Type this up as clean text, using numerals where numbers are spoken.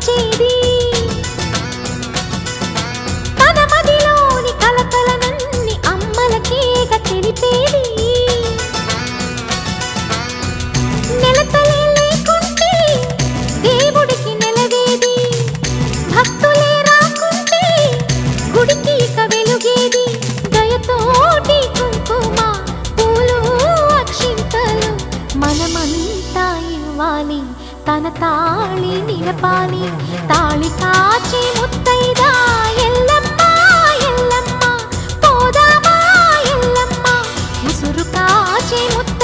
వచ్చేది తన మదిలోని కలకలనన్ని అమ్మలకేగ తెలిపేది నెలతలే లేకుంటే దేవుడికి నెలవేది భక్తులే రాకుంటే గుడికి ఇక వెలుగేది దయతోటి కుంకుమ పూలు అక్షింతలు మనమంతా ఇవ్వాలి తన తాళి నిలపాలి తాళి కాచి ముత్తైదా ఎల్లమ్మ ఎల్లమ్మ పోదామా ఎల్లమ్మ ముసురు కాచి ముత్తైదా